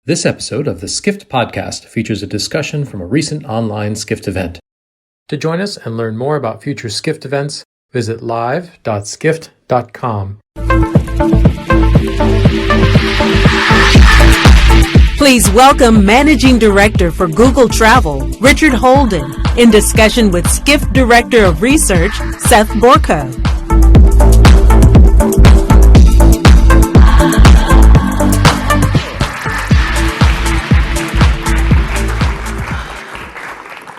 This episode of the Skift podcast features a discussion from a recent online Skift event. To join us and learn more about future Skift events, visit live.skift.com. Please welcome Managing Director for Google Travel, Richard Holden, in discussion with Skift Director of Research, Seth Borko.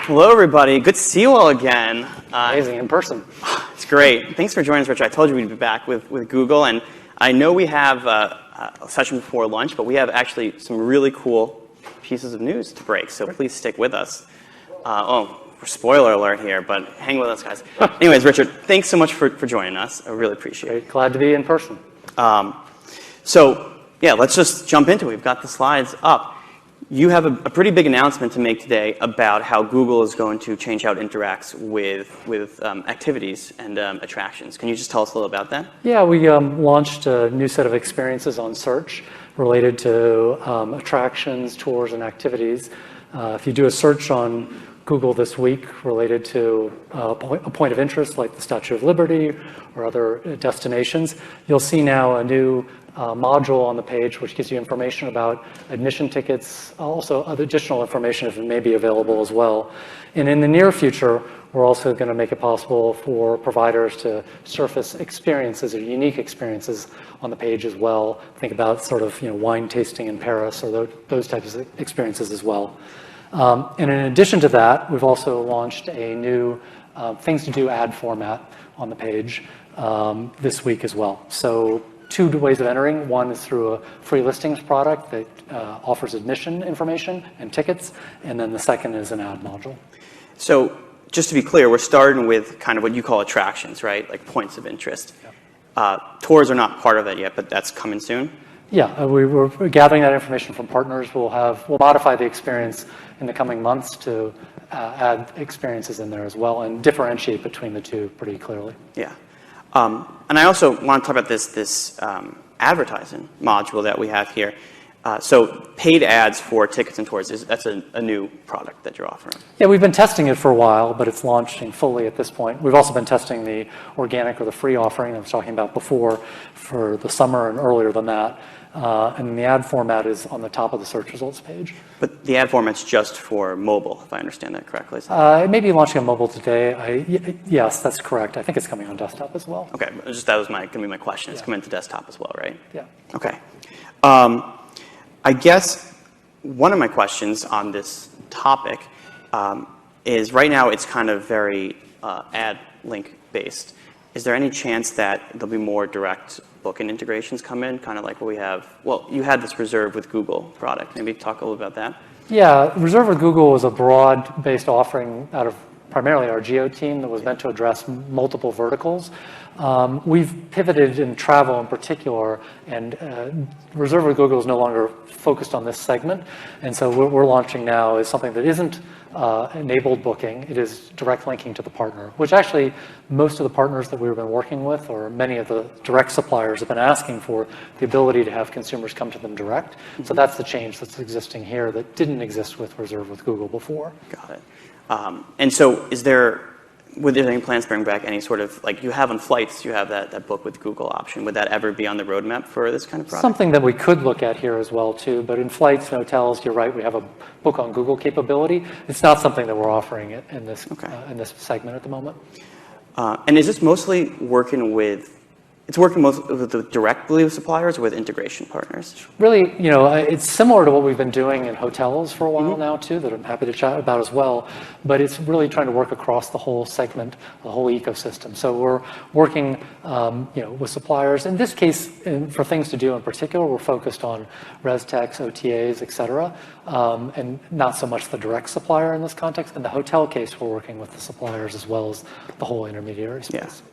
Hello, everybody. Good to see you all again. Amazing in person. It's great. Thanks for joining us, Richard. I told you we'd be back with Google, and I know we have a session before lunch, but we have actually some really cool pieces of news to break, so please stick with us. Spoiler alert here, but hang with us, guys. Anyways, Richard, thanks so much for joining us. I really appreciate it. Glad to be in person. Let's just jump into it. We've got the slides up. You have a pretty big announcement to make today about how Google is going to change how it interacts with activities and attractions. Can you just tell us a little about that? Yeah, we launched a new set of experiences on search related to attractions, tours, and activities. If you do a search on Google this week related to a point of interest like the Statue of Liberty or other destinations, you'll see now a new module on the page which gives you information about admission tickets, also other additional information if it may be available as well. And in the near future, we're also going to make it possible for providers to surface experiences or unique experiences on the page as well. Think about sort of wine tasting in Paris or those types of experiences as well. And in addition to that, we've also launched a new things to do ad format on the page this week as well. So two ways of entering. One is through a free listings product that offers admission information and tickets, and then the second is an ad module. So just to be clear, we're starting with kind of what you call attractions, right? Like points of interest. Yeah. Tours are not part of that yet, but that's coming soon? Yeah, we're gathering that information from partners. We'll modify the experience in the coming months to add experiences in there as well and differentiate between the two pretty clearly. Yeah. And I also want to talk about this advertising module that we have here. So paid ads for tickets and tours, that's a new product that you're offering. Yeah, we've been testing it for a while, but it's launching fully at this point. We've also been testing the organic or the free offering I was talking about before for the summer and earlier than that. And the ad format is on the top of the search results page. But the ad format's just for mobile, if I understand that correctly. It may be launching on mobile today. Yes, that's correct. I think it's coming on desktop as well. Okay, that was going to be my question. It's coming to desktop as well, right? Yeah. Okay. I guess one of my questions on this topic is right now it's kind of very ad link based. Is there any chance that there'll be more direct booking integrations come in, kind of like what we have? Well, you had this Reserve with Google product. Maybe talk a little about that. Yeah, Reserve with Google was a broad-based offering out of primarily our geo team that was meant to address multiple verticals. We've pivoted in travel in particular, and Reserve with Google is no longer focused on this segment. And so what we're launching now is something that isn't enabled booking. It is direct linking to the partner, which actually most of the partners that we've been working with, or many of the direct suppliers, have been asking for the ability to have consumers come to them direct. Mm-hmm. So that's the change that's existing here that didn't exist with Reserve with Google before. Got it. And so were there any plans to bring back any sort of, like you have on flights, you have that book with Google option. Would that ever be on the roadmap for this kind of product? Something that we could look at here as well, too. But in flights and hotels, you're right, we have a book on Google capability. It's not something that we're offering in this segment at the moment. And is this mostly working with directly with suppliers or with integration partners? Really, it's similar to what we've been doing in hotels for a while now, too, that I'm happy to chat about as well. But it's really trying to work across the whole segment, the whole ecosystem. So we're working, with suppliers. In this case, for things to do in particular, we're focused on ResTechs, OTAs, et cetera, and not so much the direct supplier in this context. In the hotel case, we're working with the suppliers as well as the whole intermediary space. Yeah.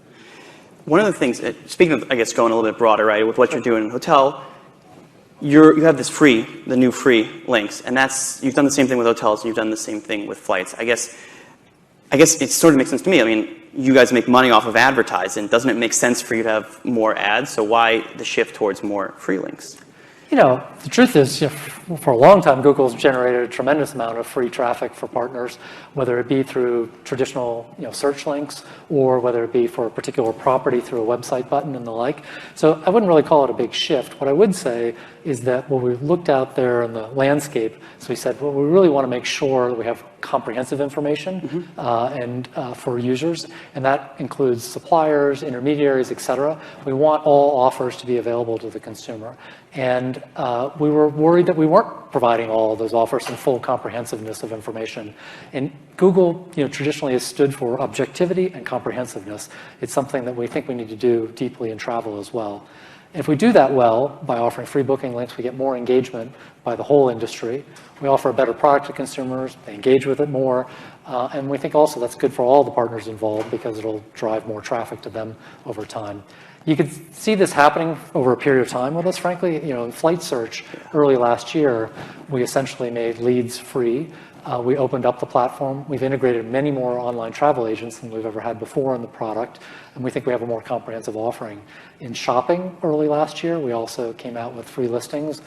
One of the things, speaking of, I guess, going a little bit broader, right, with what you're doing in hotel, you have the new free links, and you've done the same thing with hotels, and you've done the same thing with flights. I guess it sort of makes sense to me. I mean, you guys make money off of advertising. Doesn't it make sense for you to have more ads? So why the shift towards more free links? The truth is, for a long time, Google's generated a tremendous amount of free traffic for partners, whether it be through traditional search links or whether it be for a particular property through a website button and the like. So I wouldn't really call it a big shift. What I would say is that when we looked out there in the landscape, so we said, well, we really want to make sure that we have comprehensive information and for users, and that includes suppliers, intermediaries, et cetera. We want all offers to be available to the consumer. And we were worried that we weren't providing all of those offers and full comprehensiveness of information. And Google, traditionally has stood for objectivity and comprehensiveness. It's something that we think we need to do deeply in travel as well. If we do that well, by offering free booking links, we get more engagement by the whole industry. We offer a better product to consumers, they engage with it more, and we think also that's good for all the partners involved because it'll drive more traffic to them over time. You could see this happening over a period of time with us, frankly. In flight search early last year, we essentially made leads free. We opened up the platform. We've integrated many more online travel agents than we've ever had before in the product, and we think we have a more comprehensive offering. In shopping early last year, we also came out with free listings.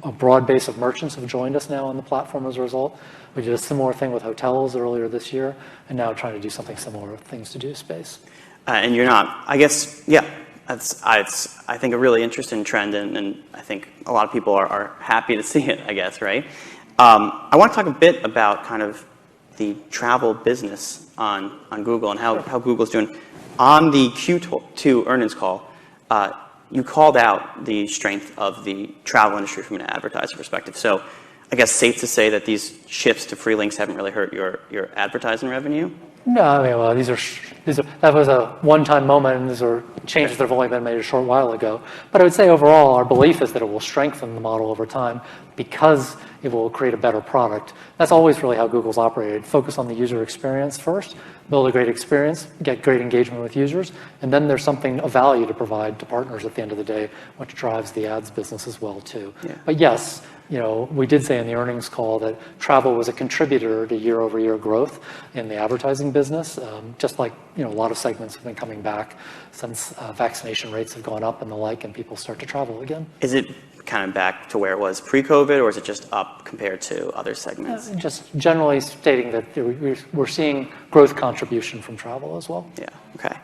A broad base of merchants have joined us now on the platform as a result. We did a similar thing with hotels earlier this year, and now trying to do something similar with things to do space. And you're not, I guess, that's I think a really interesting trend, and I think a lot of people are happy to see it, I guess, right? I want to talk a bit about kind of the travel business on Google and how Google's doing. On the Q2 earnings call, you called out the strength of the travel industry from an advertiser perspective. So I guess safe to say that these shifts to free links haven't really hurt your advertising revenue? No, I mean, well, these are that was a one-time moment, and these are changes that have only been made a short while ago. But I would say overall, our belief is that it will strengthen the model over time because it will create a better product. That's always really how Google's operated. Focus on the user experience first, build a great experience, get great engagement with users, and then there's something of value to provide to partners at the end of the day, which drives the ads business as well too. Yeah. But yes, we did say in the earnings call that travel was a contributor to year-over-year growth in the advertising business, just like a lot of segments have been coming back since vaccination rates have gone up and the like, and people start to travel again. Is it kind of back to where it was pre-COVID, or is it just up compared to other segments? Just generally stating that we're seeing growth contribution from travel as well. Yeah. Okay.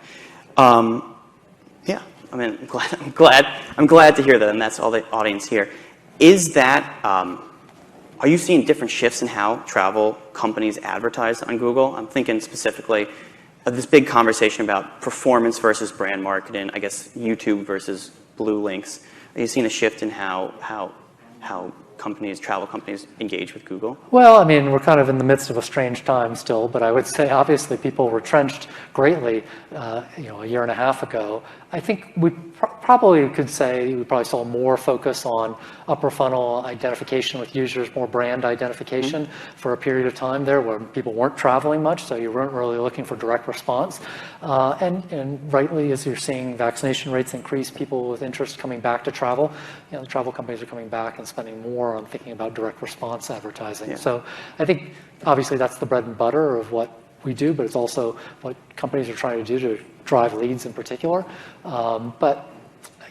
Yeah. I mean, I'm glad to hear that, and that's all the audience here. Is that, are you seeing different shifts in how travel companies advertise on Google? I'm thinking specifically of this big conversation about performance versus brand marketing, I guess YouTube versus blue links. Are you seeing a shift in how travel companies engage with Google? Well, I mean, we're kind of in the midst of a strange time still, but I would say obviously people were trenched greatly, a year and a half ago. I think we probably could say we probably saw more focus on upper funnel identification with users, more brand identification for a period of time there where people weren't traveling much, so you weren't really looking for direct response. And rightly, as you're seeing vaccination rates increase, people with interest coming back to travel, the travel companies are coming back and spending more on thinking about direct response advertising. Yeah. So I think obviously that's the bread and butter of what we do, but it's also what companies are trying to do to drive leads in particular. But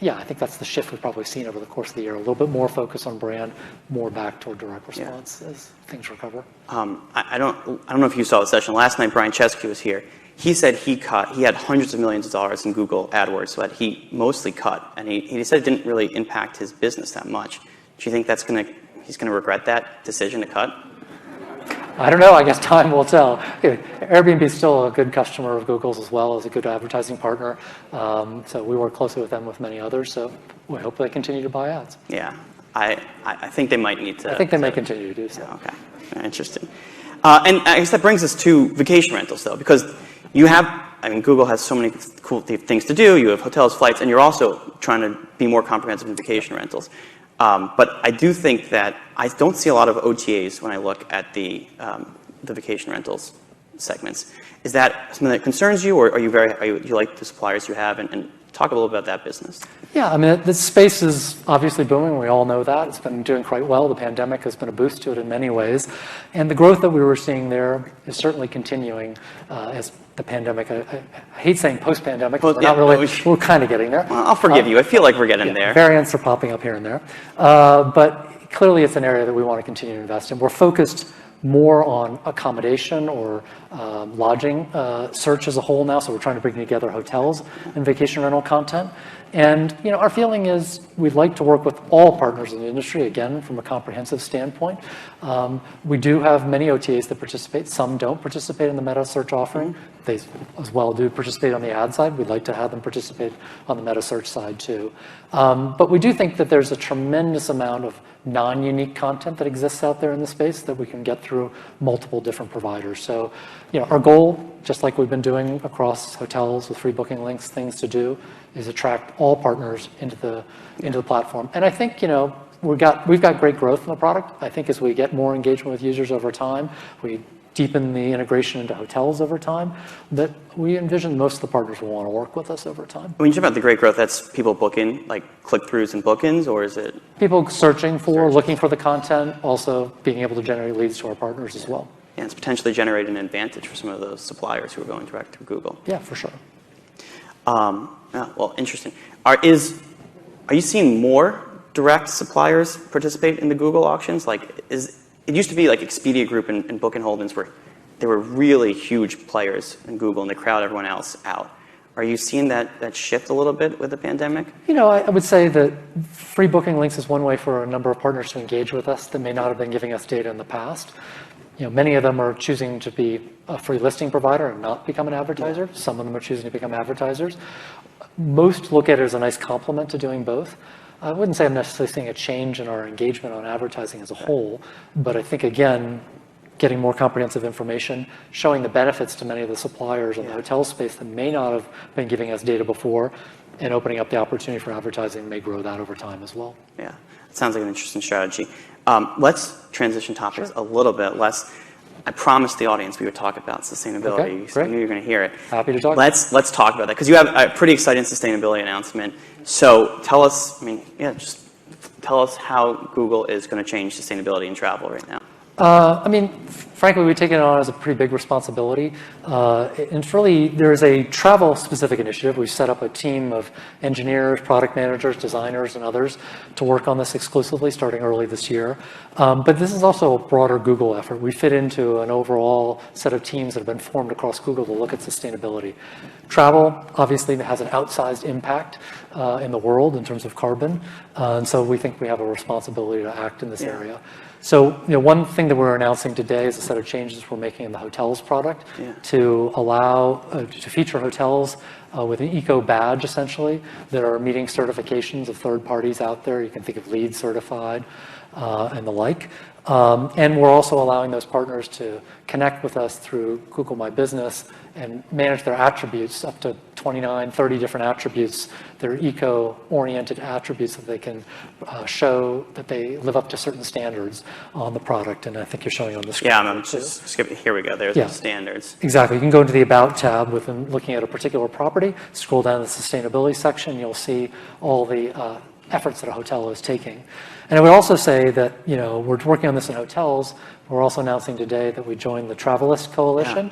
yeah, I think that's the shift we've probably seen over the course of the year. A little bit more focus on brand, more back toward direct response as things recover. I don't know if you saw the session last night. Brian Chesky was here. He said he had hundreds of millions of dollars in Google AdWords, so that he mostly cut, and he said it didn't really impact his business that much. Do you think he's gonna regret that decision to cut? I don't know. I guess time will tell. Airbnb is still a good customer of Google's as well as a good advertising partner. So we work closely with them with many others. So we hope they continue to buy ads. Yeah, I think they might need to. I think they may continue to do so. Okay, interesting. And I guess that brings us to vacation rentals, though, because Google has so many cool things to do. You have hotels, flights, and you're also trying to be more comprehensive in vacation rentals. But I do think that I don't see a lot of OTAs when I look at the vacation rentals segments. Is that something that concerns you, or you like the suppliers you have, and Talk a little about that business. Yeah, I mean, this space is obviously booming. We all know that. It's been doing quite well. The pandemic has been a boost to it in many ways. And the growth that we were seeing there is certainly continuing as the pandemic, I hate saying post-pandemic, Well, we're not really, we're kind of getting there. Well, I'll forgive you. I feel like we're getting there. Variants are popping up here and there. But clearly it's an area that we want to continue to invest in. We're focused more on accommodation or lodging search as a whole now. So we're trying to bring together hotels and vacation rental content. And our feeling is we'd like to work with all partners in the industry, again, from a comprehensive standpoint. We do have many OTAs that participate. Some don't participate in the meta search offering. They as well do participate on the ad side. We'd like to have them participate on the meta search side too. But we do think that there's a tremendous amount of non-unique content that exists out there in the space that we can get through multiple different providers. So, our goal, just like we've been doing across hotels with free booking links, things to do, is attract all partners into the platform. And I think, we've got great growth in the product. I think as we get more engagement with users over time, we deepen the integration into hotels over time, that we envision most of the partners will want to work with us over time. When you talk about the great growth, that's people booking, like click-throughs and bookings, or is it? People searching for, looking for the content, also being able to generate leads to our partners as well. Yeah, it's potentially generating an advantage for some of those suppliers who are going direct through Google. Yeah, for sure. Well, interesting. Are you seeing more direct suppliers participate in the Google auctions? It used to be like Expedia Group and Book and Holdens they were really huge players in Google and they crowd everyone else out. Are you seeing that shift a little bit with the pandemic? I would say that free booking links is one way for a number of partners to engage with us that may not have been giving us data in the past. Many of them are choosing to be a free listing provider and not become an advertiser. Yeah. Some of them are choosing to become advertisers. Most look at it as a nice complement to doing both. I wouldn't say I'm necessarily seeing a change in our engagement on advertising as a whole, but I think, again, getting more comprehensive information, showing the benefits to many of the suppliers in the hotel space that may not have been giving us data before, and opening up the opportunity for advertising may grow that over time as well. Yeah, it sounds like an interesting strategy. Let's transition topics a little bit. I promised the audience we would talk about sustainability. Okay, so I knew you were going to hear it. Happy to talk. Let's talk about that, because you have a pretty exciting sustainability announcement. So tell us, just tell us how Google is going to change sustainability in travel right now. Frankly, we take it on as a pretty big responsibility. And it's really, there's a travel-specific initiative. We've set up a team of engineers, product managers, designers, and others to work on this exclusively starting early this year. But this is also a broader Google effort. We fit into an overall set of teams that have been formed across Google to look at sustainability. Travel, obviously, has an outsized impact in the world in terms of carbon. And so we think we have a responsibility to act in this area. So, one thing that we're announcing today is a set of changes we're making in the hotels product to allow, to feature hotels with an eco badge, essentially, that are meeting certifications of third parties out there. You can think of LEED certified and the like. And we're also allowing those partners to connect with us through Google My Business and manage their attributes, up to 29, 30 different attributes. They're eco-oriented attributes that they can show that they live up to certain standards on the product. And I think you're showing on the screen. Yeah, I'm just skipping. Here we go. There's the standards. Exactly. You can go into the About tab within looking at a particular property, scroll down to the sustainability section, you'll see all the efforts that a hotel is taking. And I would also say that, we're working on this in hotels. We're also announcing today that we joined the Travelist Coalition,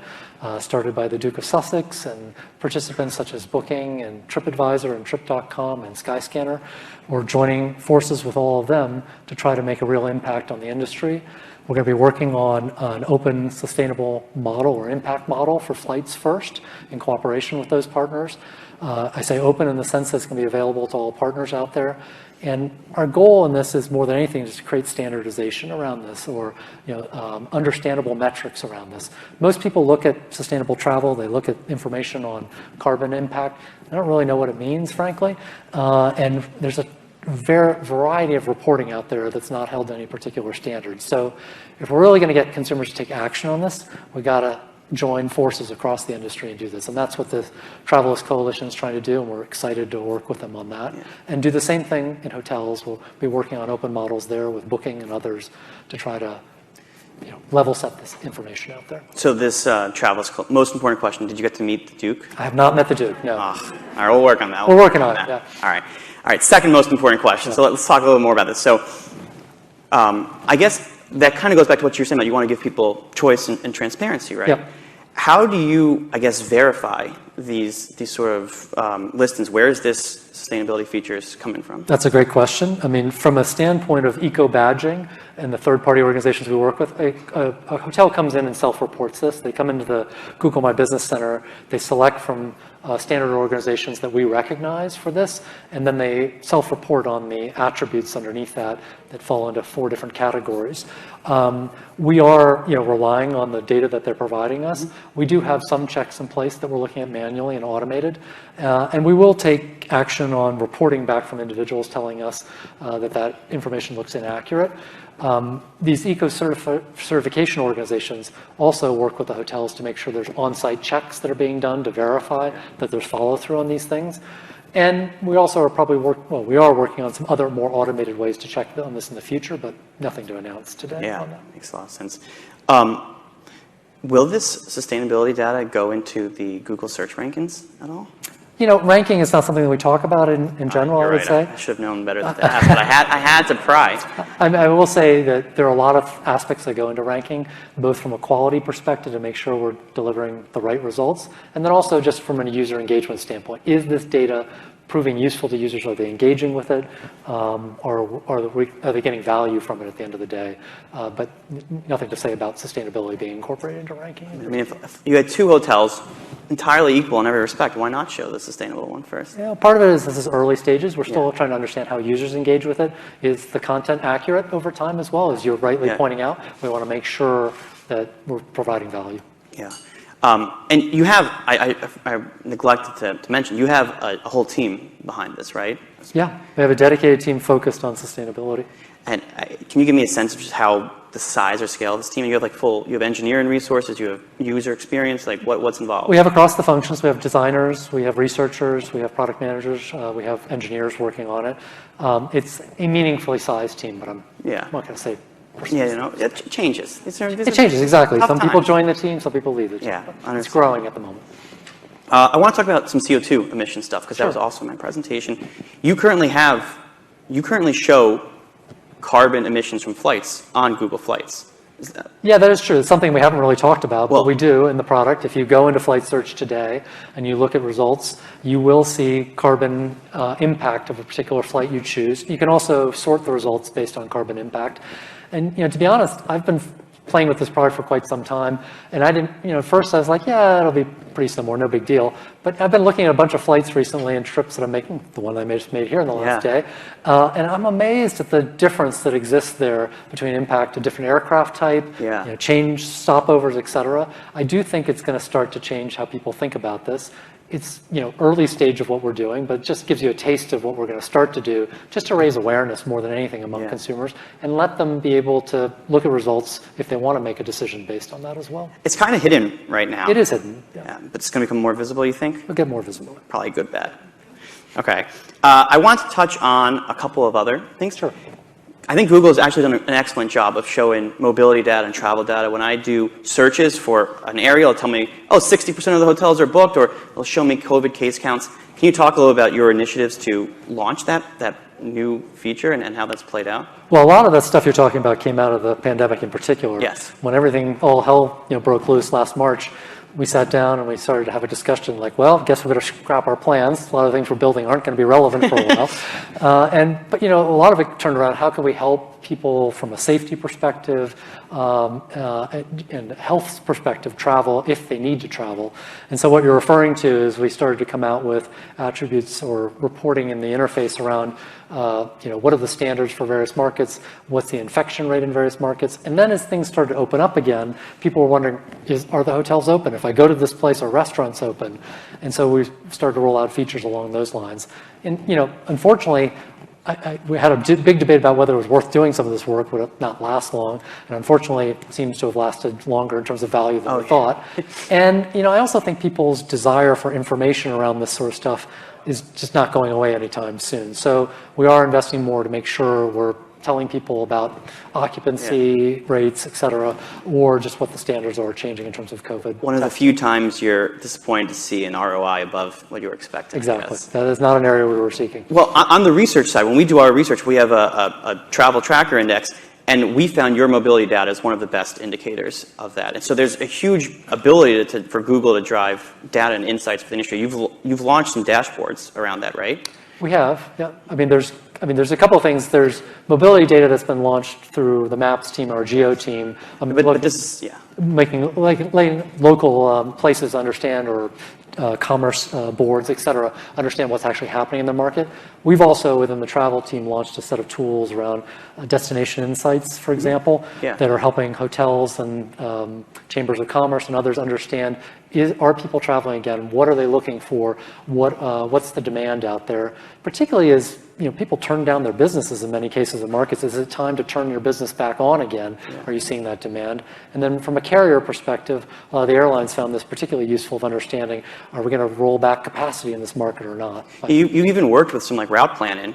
started by the Duke of Sussex, and participants such as Booking and TripAdvisor and Trip.com and Skyscanner. We're joining forces with all of them to try to make a real impact on the industry. We're going to be working on an open, sustainable model or impact model for flights first in cooperation with those partners. I say open in the sense that it's going to be available to all partners out there. And our goal in this is more than anything is to create standardization around this, or understandable metrics around this. Most people look at sustainable travel, they look at information on carbon impact. They don't really know what it means, frankly. And there's a variety of reporting out there that's not held to any particular standards. So if we're really going to get consumers to take action on this, we got to join forces across the industry and do this. And that's what the Travelist Coalition is trying to do, and we're excited to work with them on that. And do the same thing in hotels. We'll be working on open models there with Booking and others to try to level set this information out there. So this travel school, most important question, did you get to meet the Duke? I have not met the Duke, no. All right, we'll work on that. We're working on it, yeah. All right, second most important question. So let's talk a little more about this. So I guess that kind of goes back to what you were saying about you want to give people choice and transparency, right? Yep. How do you, I guess, verify these sort of listings? Where is this sustainability features coming from? That's a great question. I mean, from a standpoint of eco-badging and the third-party organizations we work with, a hotel comes in and self-reports this. They come into the Google My Business Center. They select from standard organizations that we recognize for this, and then they self-report on the attributes underneath that fall into 4 different categories. We are, relying on the data that they're providing us. We do have some checks in place that we're looking at manually and automated, and we will take action on reporting back from individuals telling us that information looks inaccurate. These certification organizations also work with the hotels to make sure there's on-site checks that are being done to verify that there's follow-through on these things. And we also are we are working on some other more automated ways to check on this in the future, but nothing to announce today. Yeah, on that. Makes a lot of sense. Will this sustainability data go into the Google search rankings at all? Ranking is not something that we talk about in general, I would say. I should have known better than that, but I had to pry. I will say that there are a lot of aspects that go into ranking, both from a quality perspective to make sure we're delivering the right results, and then also just from a user engagement standpoint. Is this data proving useful to users? Are they engaging with it? Or are they getting value from it at the end of the day? But nothing to say about sustainability being incorporated into ranking. I mean, if you had 2 hotels entirely equal in every respect, why not show the sustainable one first? Part of it is this is early stages. We're still trying to understand how users engage with it. Is the content accurate over time as well? As you're rightly pointing out, we want to make sure that we're providing value. Yeah. And you have, I neglected to mention, you have a whole team behind this, right? Yeah, we have a dedicated team focused on sustainability. And can you give me a sense of just how the size or scale of this team? You have you have engineering resources, you have user experience, what's involved? We have across the functions. We have designers, we have researchers, we have product managers, we have engineers working on it. It's a meaningfully sized team, but I'm not going to say. Yeah, it changes. It changes, exactly. Some people times. join the team, some people leave the team. Yeah, it's growing at the moment. I want to talk about some CO2 emission stuff, because that was also my presentation. You currently show carbon emissions from flights on Google Flights. Yeah, that is true. It's something we haven't really talked about, but we do in the product. If you go into flight search today and you look at results, you will see carbon impact of a particular flight you choose. You can also sort the results based on carbon impact. And to be honest, I've been playing with this product for quite some time, and I didn't, at first I was like, yeah, it'll be pretty similar, no big deal. But I've been looking at a bunch of flights recently and trips that I'm making, the one I just made here in the last day, and I'm amazed at the difference that exists there between impact of different aircraft type, change stopovers, et cetera. I do think it's going to start to change how people think about this. It's early stage of what we're doing, but it just gives you a taste of what we're going to start to do, just to raise awareness more than anything among consumers, and let them be able to look at results if they want to make a decision based on that as well. It's kind of hidden right now. It is hidden. Yeah, but it's going to become more visible, you think? It'll get more visible. Probably good, bad. Okay. I want to touch on a couple of other things. Sure. I think Google has actually done an excellent job of showing mobility data and travel data. When I do searches for an area, it'll tell me, 60% of the hotels are booked, or it'll show me COVID case counts. Can you talk a little about your initiatives to launch that new feature and how that's played out? Well, a lot of that stuff you're talking about came out of the pandemic in particular. Yes. When everything, all hell, broke loose last March, we sat down and we started to have a discussion like, well, I guess we're going to scrap our plans. A lot of the things we're building aren't going to be relevant for a while. But a lot of it turned around, how can we help people from a safety perspective and health perspective travel if they need to travel. And so what you're referring to is we started to come out with attributes or reporting in the interface around what are the standards for various markets, what's the infection rate in various markets, and then as things started to open up again, people were wondering, are the hotels open? If I go to this place, are restaurants open? And so we started to roll out features along those lines. And unfortunately, we had a big debate about whether it was worth doing some of this work, would it not last long, and unfortunately it seems to have lasted longer in terms of value than we thought. And I also think people's desire for information around this sort of stuff is just not going away anytime soon. So we are investing more to make sure we're telling people about occupancy rates, et cetera, or just what the standards are changing in terms of COVID. One of the few times you're disappointed to see an ROI above what you were expecting. Exactly. That is not an area we were seeking. Well, on the research side, when we do our research, we have a travel tracker index, and we found your mobility data is one of the best indicators of that. And so there's a huge ability for Google to drive data and insights for the industry. You've launched some dashboards around that, right? We have, yeah. I mean, there's a couple of things. There's mobility data that's been launched through the Maps team, our Geo team. But this, yeah. Letting local places understand, or commerce boards, et cetera, understand what's actually happening in the market. We've also, within the travel team, launched a set of tools around destination insights, for example, that are helping hotels and chambers of commerce and others understand, are people traveling again? What are they looking for? What's the demand out there? Particularly as people turn down their businesses in many cases in markets. Is it time to turn your business back on again? Are you seeing that demand? And then from a carrier perspective, the airlines found this particularly useful of understanding, are we going to roll back capacity in this market or not? You've even worked with some route planning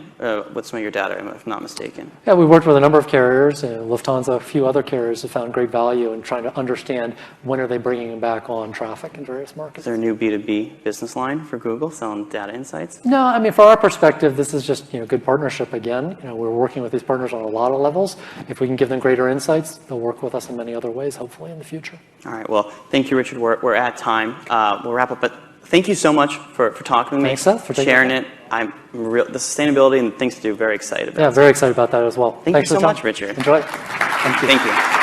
with some of your data, if I'm not mistaken. Yeah, we worked with a number of carriers, Lufthansa, a few other carriers have found great value in trying to understand when are they bringing back on traffic in various markets. Is there a new B2B business line for Google selling data insights? No, I mean, from our perspective, this is just good partnership again. We're working with these partners on a lot of levels. If we can give them greater insights, they'll work with us in many other ways, hopefully in the future. All right. Well, thank you, Richard. We're at time. We'll wrap up. But thank you so much for talking with me. Thanks, Seth, for sharing it. The sustainability and things to do. Very excited about. Yeah, very excited about that as well. Thanks you so much, Richard. Enjoy. Thank you. Thank you.